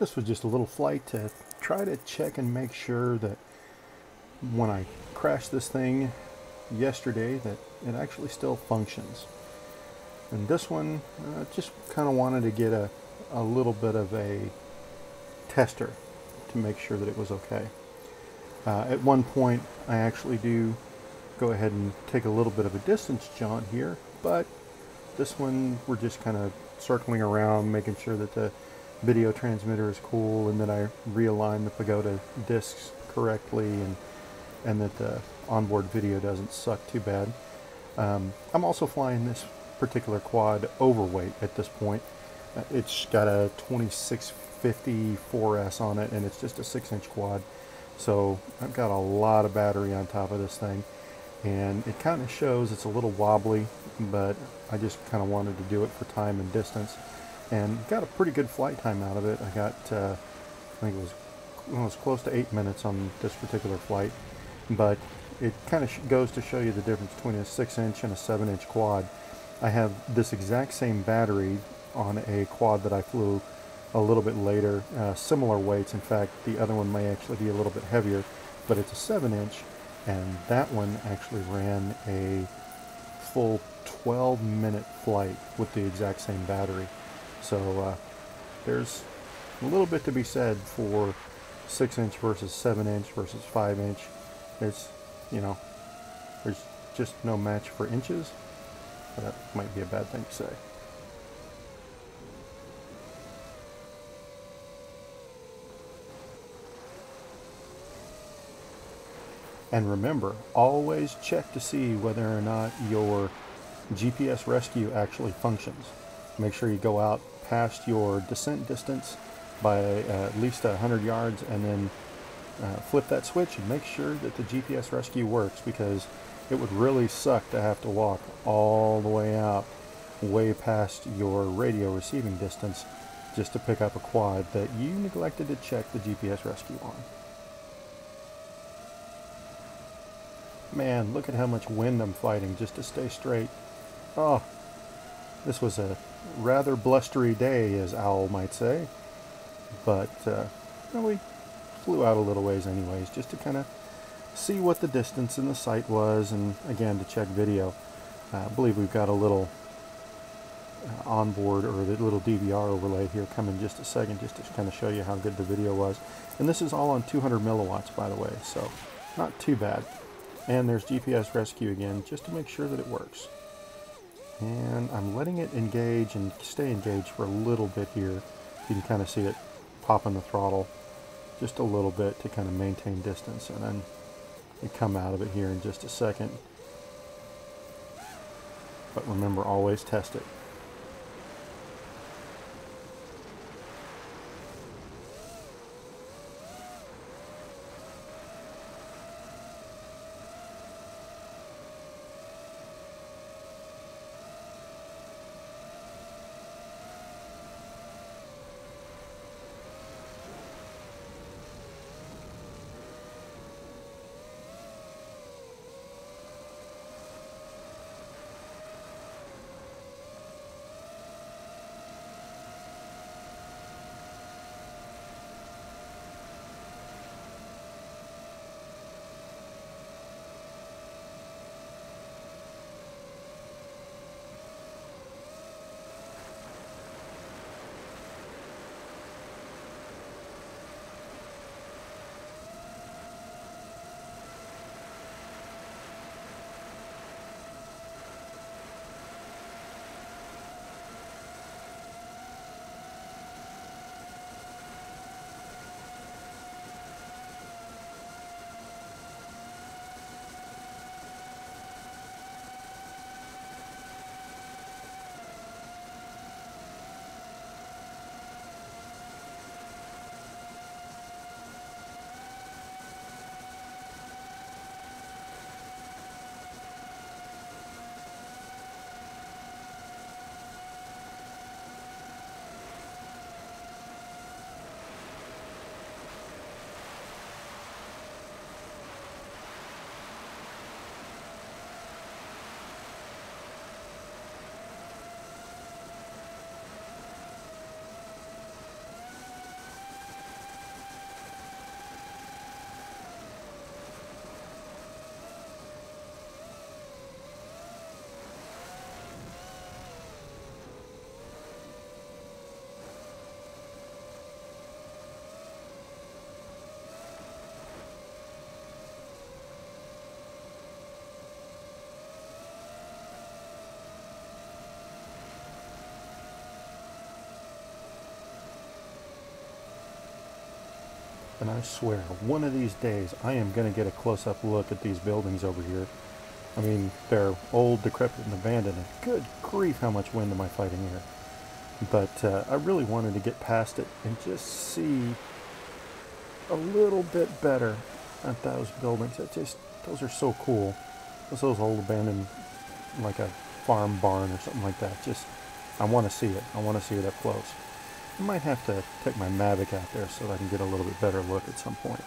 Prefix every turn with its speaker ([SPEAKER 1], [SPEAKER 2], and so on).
[SPEAKER 1] this was just a little flight to try to check and make sure that when I crashed this thing yesterday that it actually still functions. And this one, just kind of wanted to get a little bit of a tester to make sure that it was okay. At one point, I actually do go ahead and take a little bit of a distance jaunt here, but this one we're just kind of circling around, making sure that the video transmitter is cool and that I realign the pagoda discs correctly and that the onboard video doesn't suck too bad. I'm also flying this particular quad overweight at this point. It's got a 2650 4S on it and it's just a 6-inch quad. So I've got a lot of battery on top of this thing, and it kind of shows it's a little wobbly, but I just kind of wanted to do it for time and distance and got a pretty good flight time out of it. I got, I think it was close to 8 minutes on this particular flight, but it kind of goes to show you the difference between a 6-inch and a 7-inch quad. I have this exact same battery on a quad that I flew a little bit later, similar weights. In fact, the other one may actually be a little bit heavier, but it's a 7-inch, and that one actually ran a full 12-minute flight with the exact same battery. So there's a little bit to be said for 6-inch versus 7-inch versus 5-inch. There's, you know, there's just no match for inches. That might be a bad thing to say. And remember, always check to see whether or not your GPS rescue actually functions. Make sure you go out past your descent distance by at least 100 yards and then flip that switch and make sure that the GPS rescue works, because it would really suck to have to walk all the way out, way past your radio receiving distance just to pick up a quad that you neglected to check the GPS rescue on. Man, look at how much wind I'm fighting just to stay straight. Oh, this was a rather blustery day, as Owl might say. But we flew out a little ways anyways, just to kind of see what the distance in the sight was, and again, to check video. I believe we've got a little onboard, or the little DVR overlay here coming in just a second, just to kind of show you how good the video was. And this is all on 200 milliwatts, by the way, so not too bad. And there's GPS rescue again, just to make sure that it works. And I'm letting it engage and stay engaged for a little bit here. You can kind of see it popping the throttle just a little bit to kind of maintain distance, and then you come out of it here in just a second. But remember, always test it. and I swear, one of these days I am going to get a close-up look at these buildings over here. I mean, they're old, decrepit, and abandoned, and good grief, how much wind am I fighting here. But I really wanted to get past it and just see a little bit better at those buildings. Those are so cool. Those old abandoned, like a farm barn or something like that. Just, I want to see it. I want to see it up close. I might have to take my Mavic out there so that I can get a little bit better look at some point.